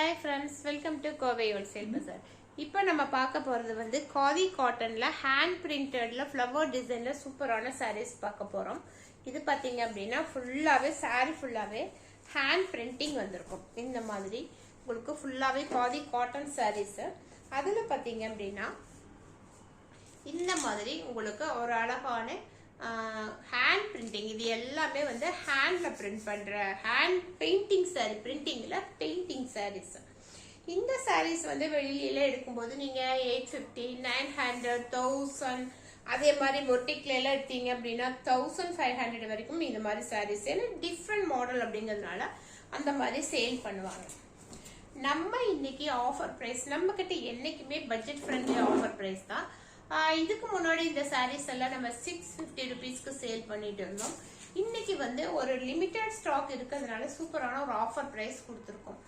Hi friends, welcome to Kovai Wholesale Bazaar. இப்போ நம்ம பார்க்க போறது வந்து காதி காட்டன்ல ஹேண்ட் பிரிண்டட்ல ஃப்ளவர் டிசைன்ல சூப்பரான sarees பார்க்க போறோம். இது பாத்தீங்க அப்படின்னா ஃபுல்லாவே saree ஃபுல்லாவே ஹேண்ட் பிரிண்டிங் வந்திருக்கும். இந்த மாதிரி உங்களுக்கு ஃபுல்லாவே காதி காட்டன் sarees. அதுல பாத்தீங்க அப்படின்னா இந்த மாதிரி உங்களுக்கு ஒரு அழகான ஹேண்ட் பிரிண்டிங், இது எல்லாமே வந்து ஹேண்ட்ல பிரிண்ட் பண்ற ஹேண்ட் பெயிண்டிங் சாரி, பிரிண்டிங்ல பெயிண்டிங் சாரீஸ். இந்த சாரீஸ் வந்து வெளியில எடுக்கும்போது நீங்க 850, 900, 1000 அதே மாதிரி பொட்டிக்ல எல்லாம் எடுத்தீங்க அப்படின்னா 1500 வரைக்கும் இந்த மாதிரி சாரீஸ். ஏன்னா டிஃப்ரெண்ட் மாடல் அப்படிங்கிறதுனால அந்த மாதிரி சேல் பண்ணுவாங்க. நம்ம இன்னைக்கு ஆஃபர் பிரைஸ், நம்ம கிட்ட என்னைக்குமே பட்ஜெட் ஃப்ரெண்ட்லி ஆஃபர் பிரைஸ் தான். இதுக்கு முன்னாடி இந்த சாரீஸ் எல்லாம் நம்ம 650 ருபீஸ்க்கு சேல் பண்ணிட்டு இருந்தோம். இன்னைக்கு வந்து ஒரு லிமிடெட் ஸ்டாக் இருக்கிறதுனால சூப்பரான ஒரு ஆஃபர் பிரைஸ் கொடுத்துருக்கோம்.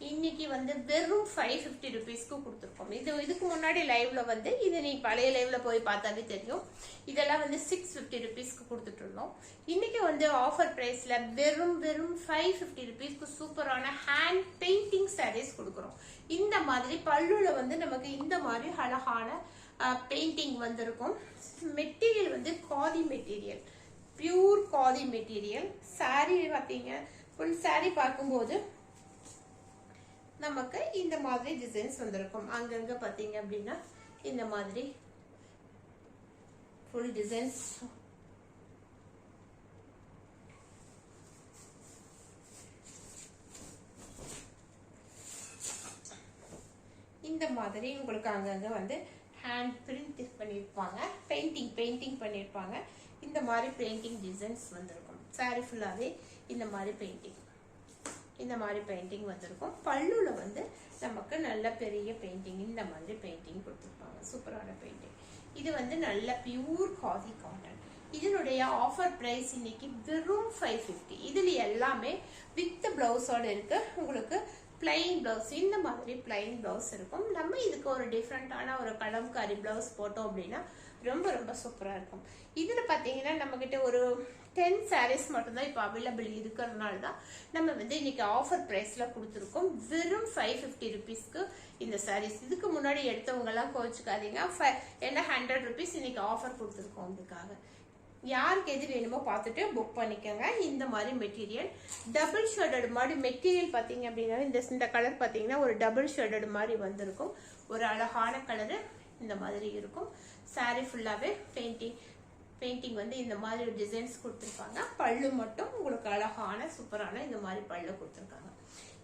இன்னைக்கு வந்து வெறும் 550 ருபீஸ்க்கு கொடுத்துருக்கோம். இதுக்கு முன்னாடி லைவ்ல வந்து இது நீ பழைய லைவ்ல போய் பார்த்தாவே தெரியும். இதெல்லாம் வந்து 650 ருபீஸ்க்கு கொடுத்துட்டு இருந்தோம். இன்னைக்கு வந்து ஆஃபர் பிரைஸ்ல வெறும் 550 ருபீஸ்க்கு சூப்பரான ஹேண்ட் பெயிண்டிங் சாரீஸ் கொடுக்குறோம். இந்த மாதிரி பல்லுல வந்து நமக்கு இந்த மாதிரி அழகான பெயிண்டிங் வந்திருக்கும். மெட்டீரியல் வந்து khadi material, pure khadi material. Sorry பார்த்தீங்க, ஃபுல் சாரி பார்க்கும்போது நமக்கு இந்த மாதிரி டிசைன்ஸ் வந்திருக்கும். அங்கங்க பார்த்தீங்க அப்படின்னா இந்த மாதிரி ஃபுல் டிசைன்ஸ். இந்த மாதிரி உங்களுக்கு அங்கங்க வந்து ஹேண்ட் பிரிண்ட் பண்ணியிருப்பாங்க, பெயிண்டிங் பண்ணியிருப்பாங்க. இந்த மாதிரி பெயிண்டிங் டிசைன்ஸ் வந்திருக்கும். சாரி ஃபுல்லாவே இந்த மாதிரி பெயிண்டிங் வந்திருக்கும். பல்லுல வந்து நமக்கு நல்ல பெரிய பெயிண்டிங், இந்த மாதிரி பெயிண்டிங் கொடுத்துருப்பாங்க. சூப்பரான பெயிண்டிங். இது வந்து நல்ல பியூர் காதி காட்டன். இதனுடைய ஆஃபர் பிரைஸ் இன்னைக்கு வெறும் 550. இதுல எல்லாமே வித் பிளவுஸோட இருக்கு. உங்களுக்கு பிளைன் பிளவுஸ், இந்த மாதிரி பிளைன் பிளவுஸ் இருக்கும். நம்ம இதுக்கு ஒரு டிஃப்ரெண்டான ஒரு கலம்காரி பிளவுஸ் போட்டோம் அப்படின்னா ரொம்ப ரொம்ப சூப்பரா இருக்கும். இதுல பாத்தீங்கன்னா நம்ம கிட்ட ஒரு 10 சாரீஸ் மட்டும்தான் இப்போ அவைலபிள் இருக்கிறதுனால தான் நம்ம வந்து இன்னைக்கு ஆஃபர் பிரைஸ்ல கொடுத்துருக்கோம். வெறும் 550 ருபீஸ்க்கு இந்த சாரீஸ். இதுக்கு முன்னாடி எடுத்தவங்க எல்லாம் கோச்சுக்காதீங்க, ஏன்னா 100 ருபீஸ் இன்னைக்கு ஆஃபர் கொடுத்துருக்கோம். அதுக்காக யாருக்கு எது வேணுமோ பார்த்துட்டு புக் பண்ணிக்கோங்க. இந்த மாதிரி மெட்டீரியல் டபுள் ஷேடட் மாதிரி மெட்டீரியல் பார்த்தீங்க அப்படின்னா இந்த கலர் பார்த்தீங்கன்னா ஒரு டபுள் ஷேடட் மாதிரி வந்திருக்கும். ஒரு அழகான கலரு இந்த மாதிரி இருக்கும். சாரி ஃபுல்லாகவே பெயிண்டிங் வந்து இந்த மாதிரி டிசைன்ஸ் கொடுத்துருப்பாங்க. பல்லு மட்டும் உங்களுக்கு அழகான சூப்பரான இந்த மாதிரி பல்லு கொடுத்துருக்காங்க.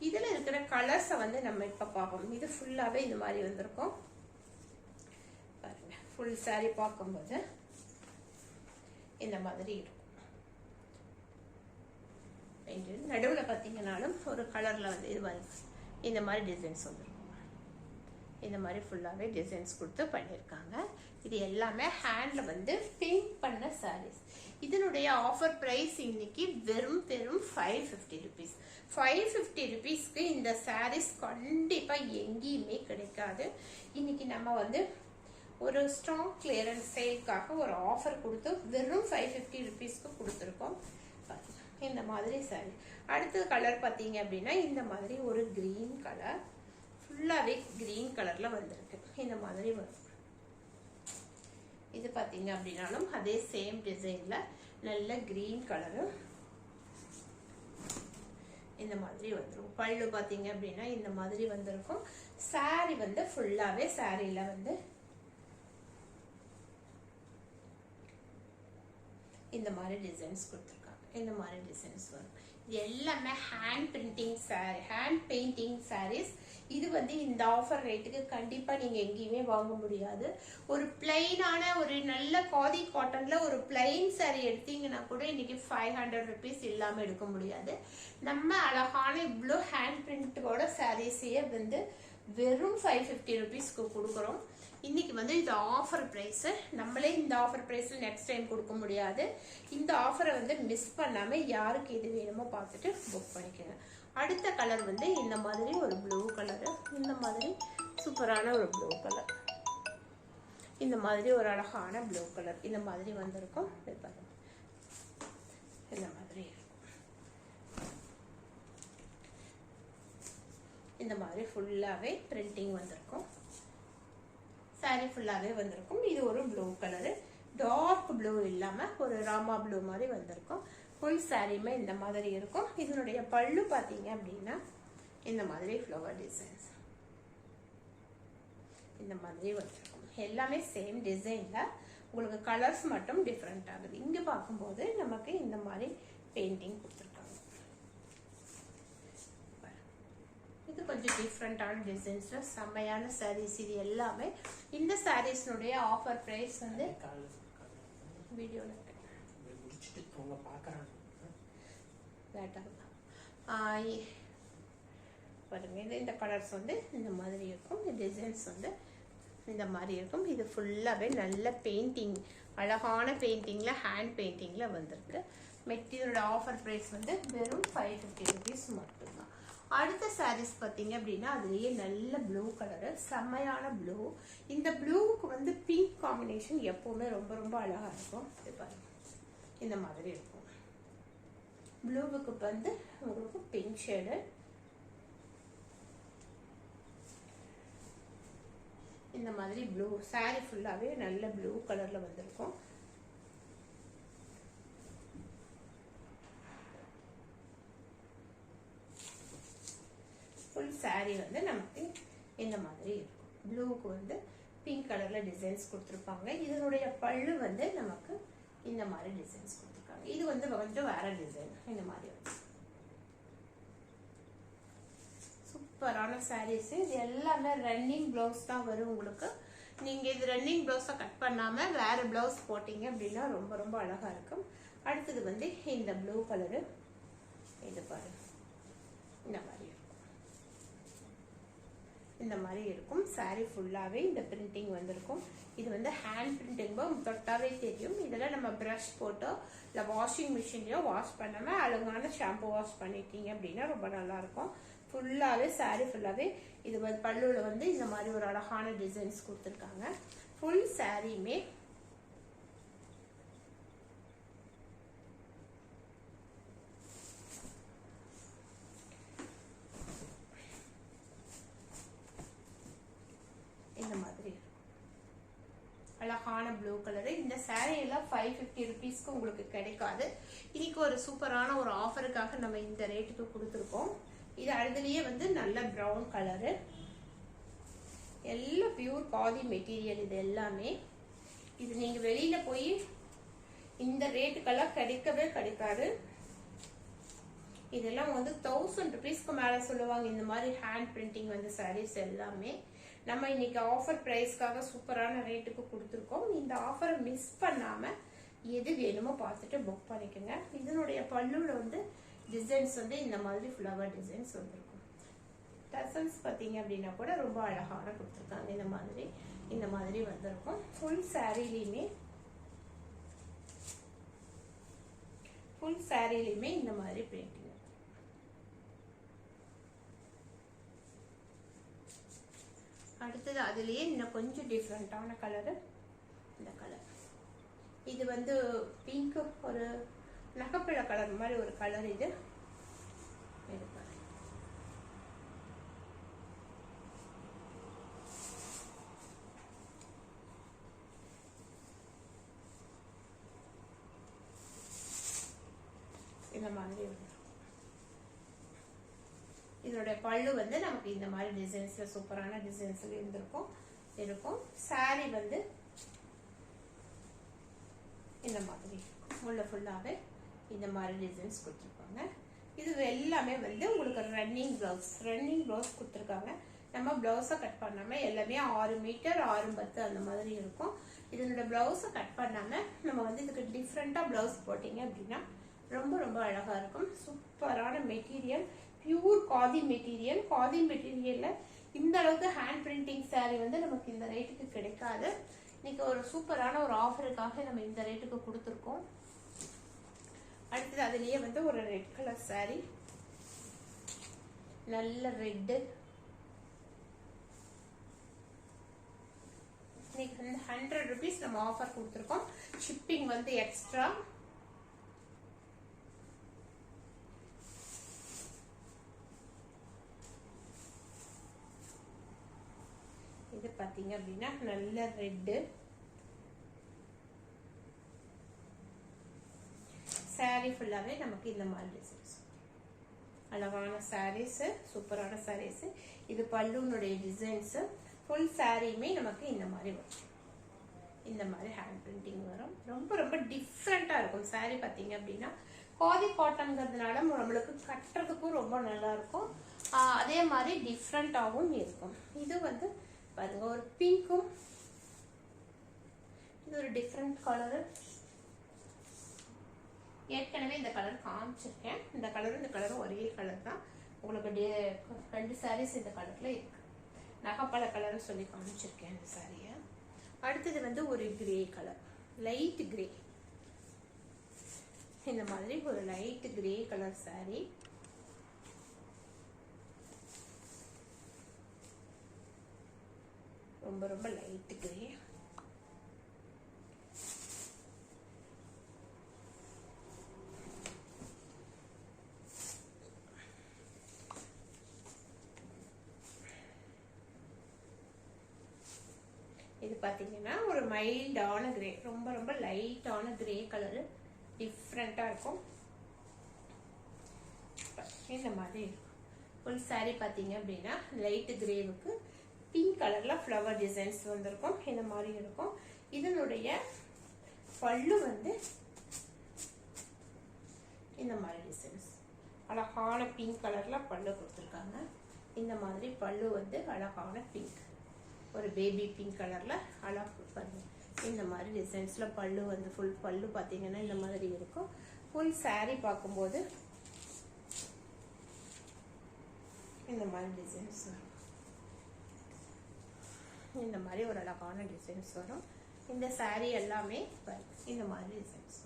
இதில் இருக்கிற கலர்ஸை வந்து நம்ம இப்போ பார்ப்போம். இது ஃபுல்லாகவே இந்த மாதிரி வந்திருக்கும். பாருங்க, ஃபுல் சாரி பார்க்கும்போது இந்த மாதிரி இருக்கும். நடுவில் பார்த்தீங்கன்னாலும் ஒரு கலர்ல வந்து இது மாதிரி இந்த மாதிரி டிசைன்ஸ் வந்துருக்கும். இந்த மாதிரி ஃபுல்லாகவே டிசைன்ஸ் கொடுத்து பண்ணியிருக்காங்க. இது எல்லாமே ஹேண்ட்ல வந்து பெயிண்ட் பண்ண சாரீஸ். இதனுடைய ஆஃபர் பிரைஸ் இன்னைக்கு வெறும் 550 ருபீஸ். 550 ருபீஸ்க்கு இந்த சாரீஸ் கண்டிப்பா எங்கேயுமே கிடைக்காது. இன்னைக்கு நம்ம வந்து ஒரு ஸ்ட்ராங் கிளியரன்ஸ் சேல்காக ஒரு ஆஃபர் கொடுத்து வெறும் 550 ருபீஸ்க்கு கொடுத்துருக்கோம். இந்த மாதிரி சாரி. அடுத்த கலர் பார்த்தீங்க அப்படின்னா இந்த மாதிரி ஒரு கிரீன் கலர், ஃபுல்லாகவே கிரீன் கலர்ல வந்திருக்கு. இந்த மாதிரி வரும். இது பார்த்தீங்க அப்படின்னாலும் அதே சேம் டிசைன்ல நல்ல கிரீன் கலரு இந்த மாதிரி வந்துடும். பல்லு பார்த்தீங்க அப்படின்னா இந்த மாதிரி வந்திருக்கும். சாரி வந்து ஃபுல்லாகவே சாரியில வந்து இந்த மாதிரி டிசைன்ஸ் கொடுத்துருக்காங்க. இந்த மாதிரி டிசைன்ஸ் வரும். இது எல்லாமே hand printing sari, hand painting saris. இது வந்து இந்த ஆஃபர் ரேட்டுக்கு கண்டிப்பா நீங்க எங்கேயுமே வாங்க முடியாது. ஒரு பிளைனான ஒரு நல்ல காதி காட்டன்ல ஒரு பிளைன் சாரி எடுத்தீங்கன்னா கூட இன்னைக்கு 500 ருபீஸ் இல்லாம எடுக்க முடியாது. நம்ம அழகான இவ்வளோ ஹேண்ட் பிரிண்டோட சாரீஸையே வந்து வெறும் 550 ருபீஸ்க்கு கொடுக்குறோம். இன்னைக்கு வந்து இது ஆஃபர் பிரைஸ். நம்மளே இந்த ஆஃபர் பிரைஸ்ல நெக்ஸ்ட் டைம் கொடுக்க முடியாது. இந்த ஆஃபரை வந்து மிஸ் பண்ணாம யாருக்கு எது வேணுமோ பார்த்துட்டு புக் பண்ணிக்கோங்க. அடுத்த கலர் வந்து இந்த மாதிரி ஒரு ப்ளூ கலரு, இந்த மாதிரி சூப்பரான ஒரு ப்ளூ கலர், இந்த மாதிரி ஒரு அழகான ப்ளூ கலர் இந்த மாதிரி வந்திருக்கும். இந்த மாதிரி இந்த மாதிரி ஃபுல்லாவே பிரிண்டிங் வந்திருக்கும். saree ஃபுல்லாவே வந்திருக்கும். இது ஒரு ப்ளூ கலரு, டார்க் ப்ளூ இல்லாம ஒரு ராமா ப்ளூ மாதிரி வந்திருக்கும். ஃபுல் சாரியுமே இந்த மாதிரி இருக்கும். இதனுடைய பல்லு பாத்தீங்க அப்படின்னா இந்த மாதிரி ஃப்ளவர் டிசைன்ஸ் இந்த மாதிரி வந்திருக்கும். எல்லாமே சேம் டிசைன்ல, உங்களுக்கு கலர்ஸ் மட்டும் டிஃப்ரெண்ட் ஆகுது. இங்க பார்க்கும்போது நமக்கு இந்த மாதிரி பெயிண்டிங் கொடுத்துருக்காங்க. இது கொஞ்சம் டிஃப்ரெண்டான டிசைன்ஸ்ல செம்மையான சாரீஸ். இது எல்லாமே இந்த சாரீஸ்னுடைய ஆஃபர் பிரைஸ் வந்து வீடியோல பாருங்க. இந்த கலர்ஸ் வந்து இந்த மாதிரி இருக்கும். இந்த டிசைன்ஸ் வந்து இந்த மாதிரி இருக்கும். இது ஃபுல்லாவே நல்ல பெயிண்டிங், அழகான பெயிண்டிங்ல, ஹேண்ட் பெயிண்டிங்ல வந்திருக்கு. மெட்டீரியலோட ஆஃபர் பிரைஸ் வந்து வெறும் 550 rupees மட்டும்தான். அடுத்த சாரீஸ் பார்த்தீங்க அப்படின்னா அதுலேயே நல்ல ப்ளூ கலரு, செம்மையான ப்ளூ. இந்த ப்ளூவுக்கு வந்து பிங்க் காம்பினேஷன் எப்பவுமே ரொம்ப ரொம்ப அழகா இருக்கும். இது பாருங்க, இந்த மாதிரி இருக்கும். ப்ளூவுக்கு வந்து உங்களுக்கு பிங்க் ஷேடு, இந்த மாதிரி ப்ளூ சாரி ஃபுல்லாவே நல்ல ப்ளூ கலர்ல வந்திருக்கும். ஃபுல் சாரி வந்து நமக்கு இந்த மாதிரி இருக்கும். ப்ளூவுக்கு வந்து பிங்க் கலர்ல டிசைன்ஸ் கொடுத்துருப்பாங்க. இதனுடைய பல்லு வந்து நமக்கு இந்த மாதிரி டிசைன்ஸ் கொடுத்துருக்காங்க. இது வந்து கொஞ்சம் வேற டிசைன். இந்த மாதிரி வந்து சூப்பரான சாரீஸ். இது எல்லாமே ரன்னிங் பிளவுஸ் தான் வரும் உங்களுக்கு. நீங்க இது ரன்னிங் பிளவுஸை கட் பண்ணாம வேற பிளவுஸ் போட்டீங்க அப்படின்னா ரொம்ப ரொம்ப அழகா இருக்கும். அடுத்தது வந்து இந்த ப்ளூ கலரு, இது பாருங்க, இந்த மாதிரி இருக்கும். இந்த மாதிரி இருக்கும். சாரி ஃபுல்லாவே இந்த பிரிண்டிங் வந்திருக்கும். இது வந்து ஹேண்ட் பிரிண்டிங் தொட்டாவே தெரியும். இதெல்லாம் நம்ம பிரஷ் போட்டோ இல்லை வாஷிங் மிஷின்லயோ வாஷ் பண்ணாம அழகான ஷாம்பு வாஷ் பண்ணிட்டீங்க அப்படின்னா ரொம்ப நல்லா இருக்கும். ஃபுல்லாவே சாரி ஃபுல்லாவே இது வந்து பல்லுல வந்து இந்த மாதிரி ஒரு அழகான டிசைன்ஸ் கொடுத்துருக்காங்க. ஃபுல் சாரியுமே இந்த மாதிரி அழகான ப்ளூ கலரு. இந்த சாரி எல்லாம் 550 rupeesக்கு உங்களுக்கு கிடைக்காது. இன்னைக்கு ஒரு சூப்பரான ஒரு ஆஃபருக்காக நம்ம இந்த ரேட்டுக்கு கொடுத்துருக்கோம். இது அடுத்துலயே வந்து நல்ல ப்ரௌன் கலரு, எல்லாம் பியூர் காதி மெட்டீரியல். இது எல்லாமே இது நீங்க வெளியில போய் இந்த ரேட்டுக்கெல்லாம் கிடைக்கவே கிடைக்காது. இதெல்லாம் வந்து 1000 rupeesக்கு மேல சொல்லுவாங்க. இந்த மாதிரி ஹேண்ட் பிரிண்டிங் வந்து சாரீஸ் எல்லாமே நம்ம இன்னைக்கு ஆஃபர் பிரைஸ்க்காக சூப்பரான ரேட்டுக்கு கொடுத்துருக்கோம். இந்த ஆஃபரை மிஸ் பண்ணாம எது வேணுமோ பார்த்துட்டு புக் பண்ணிக்கோங்க. இதனுடைய பல்லுல வந்து டிசைன்ஸ் வந்து இந்த மாதிரி ஃப்ளவர் டிசைன்ஸ் வந்திருக்கும். டசல்ஸ் பார்த்தீங்க அப்படின்னா கூட ரொம்ப அழகான கொடுத்துருக்காங்க. இந்த மாதிரி வந்திருக்கும். ஃபுல் சாரிலையுமே இந்த மாதிரி பெயிண்டிங். அடுத்தது அதுலயே இன்னும் கொஞ்சம் டிஃப்ரெண்டான கலரு, இந்த கலர். இது வந்து பிங்க், ஒரு நகைப்பிழ கலர் மாதிரி ஒரு கலர். இது இந்த மாதிரி இதோட பல்லு வந்து நமக்கு இந்த மாதிரி டிசைன்ஸ்ல சூப்பரான டிசைன்ஸ்ல இருக்கும். சாரி வந்து இந்த மாதிரி உள்ள ஃபுல்லாவே இந்த மாதிரி டிசைன்ஸ் கொடுத்துருப்பாங்க. இது எல்லாமே வந்து உங்களுக்கு ரன்னிங் பிளவுஸ் கொடுத்துருக்காங்க. நம்ம பிளவுஸை கட் பண்ணாம எல்லாமே 6 மீட்டர் 6 10 அந்த மாதிரி இருக்கும். இதனோட பிளவுஸை கட் பண்ணாம நம்ம வந்து இதுக்கு டிஃப்ரெண்டா பிளவுஸ் போட்டீங்க அப்படின்னா ரொம்ப ரொம்ப அழகா இருக்கும். சூப்பரான material, pure khadi material. Khadi மெட்டீரியல்ல இந்த அளவுக்கு ஹேண்ட் பிரிண்டிங் சாரி வந்து நமக்கு இந்த ரேட்டுக்கு கிடைக்காது. இன்னைக்கு ஒரு சூப்பரான ஒரு ஆஃபருக்காக நம்ம இந்த ரேட்டுக்கு கொடுத்துருக்கோம். அடுத்தது அதுலயே வந்து ஒரு ரெட் கலர் சாரி, நல்ல ரெட்டு. இன்னைக்கு 100 rupees நம்ம ஆஃபர் கொடுத்துருக்கோம். ஷிப்பிங் வந்து எக்ஸ்ட்ரா. பாத்தீங்க அப்படின்னா நல்ல ரெட்டு. சாரி ஃபுல்லாவே நமக்கு இந்த மாதிரி டிசைன்ஸ். அழகான சாரீஸ், சூப்பரான சாரீஸ். இது பல்லுனுடைய டிசைன்ஸ். ஃபுல் சாரியுமே நமக்கு இந்த மாதிரி வரும். இந்த மாதிரி ஹேண்ட் பிரிண்டிங் வரும். ரொம்ப ரொம்ப டிஃப்ரெண்டா இருக்கும். சாரி பாத்தீங்க அப்படின்னா காதி காட்டன்ங்கிறதுனால நம்மளுக்கு கட்டுறதுக்கும் ரொம்ப நல்லா இருக்கும். அதே மாதிரி டிஃப்ரெண்டாகவும் இருக்கும். இது வந்து பாருங்க ஒரு பிங்க்கும், இது ஒரு டிஃப்ரெண்ட் கலரு. ஏற்கனவே இந்த கலர் காமிச்சிருக்கேன். இந்த கலரும் ஒரே கலர் தான். உங்களுக்கு 2 சாரீஸ் இந்த கலர்ல இருக்கு. நகைப்பழ கலர்னு சொல்லி காமிச்சிருக்கேன் இந்த சாரிய. அடுத்தது வந்து ஒரு கிரே கலர், லைட் கிரே. இந்த மாதிரி ஒரு லைட் கிரே கலர் சாரி. ரொம்ப ரொம்ப லைட் கிரே. இது பாத்தீங்கன்னா ஒரு மைல்டான கிரே, ரொம்ப ரொம்ப லைட்டான கிரே கலரு. டிஃப்ரெண்டா இருக்கும். இந்த மாதிரி ஃபுல் சாரி பாத்தீங்க அப்படின்னா லைட் கிரேவுக்கு பிங்க் கலர்ல ஃப்ளவர் டிசைன்ஸ் வந்திருக்கும். இந்த மாதிரி இருக்கும். இதனுடைய பல்லு வந்து இந்த மாதிரி டிசைன்ஸ். அழகான பிங்க் கலர்ல பல்லு கொடுத்துருக்காங்க. இந்த மாதிரி பல்லு வந்து அழகான பிங்க், ஒரு பேபி பிங்க் கலர்ல அழகா பாருங்க. இந்த மாதிரி டிசைன்ஸ்ல பல்லு வந்து ஃபுல் பல்லு பாத்தீங்கன்னா இந்த மாதிரி இருக்கும். ஃபுல் சாரி பார்க்கும்போது இந்த மாதிரி டிசைன்ஸ் வரும். இந்த மாதிரி ஒரு அழகான டிசைன்ஸ் வரும். இந்த சாரி எல்லாமே இந்த மாதிரி டிசைன்ஸ் வரும்.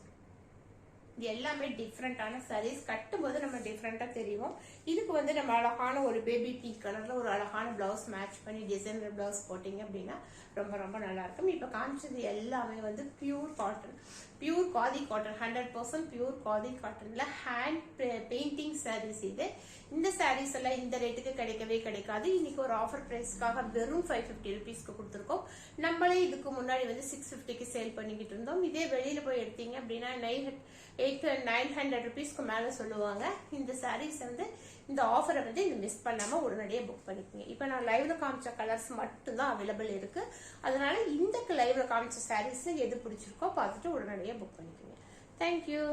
இது எல்லாமே டிஃப்ரெண்டான சாரீஸ். கட்டும்போது நம்ம டிஃப்ரெண்டா தெரியும். இதுக்கு வந்து நம்ம அழகான ஒரு பேபி பிங்க் கலர்ல ஒரு அழகான பிளவுஸ் மேட்ச் பண்ணி டிசைனர் பிளவுஸ் போட்டீங்க அப்படின்னா ரொம்ப ரொம்ப நல்லா இருக்கும். இப்ப காமிச்சது எல்லாமே வந்து pure cotton, pure khadi cotton, 100% pure khadi காட்டன்ல ஹேண்ட் பெயிண்டிங் சாரீஸ். இது இந்த சாரீஸ் எல்லாம் இந்த ரேட்டுக்கு கிடைக்கவே கிடைக்காது. இன்னைக்கு ஒரு ஆஃபர் பிரைஸ்க்காக வெறும் 550 ருபீஸ்க்கு கொடுத்துருக்கோம். நம்மளே இதுக்கு முன்னாடி வந்து 650க்கு சேல் பண்ணிக்கிட்டு இருந்தோம். இதே வெளியில போய் எடுத்தீங்க அப்படின்னா 900 ருபீஸ்க்கு மேல சொல்லுவாங்க. இந்த சாரீஸ் வந்து இந்த ஆஃபரை வந்து இது மிஸ் பண்ணாம உடனடியே புக் பண்ணிக்கோங்க. இப்போ நான் லைவ்ல காமிச்ச கலர்ஸ் மட்டும் தான் அவைலபிள் இருக்கு. அதனால இந்த லைவ்ல காமிச்ச சாரீஸ் எது பிடிச்சிருக்கோ பார்த்துட்டு உடனடியே புக் பண்ணிக்கோங்க. தேங்க்யூ.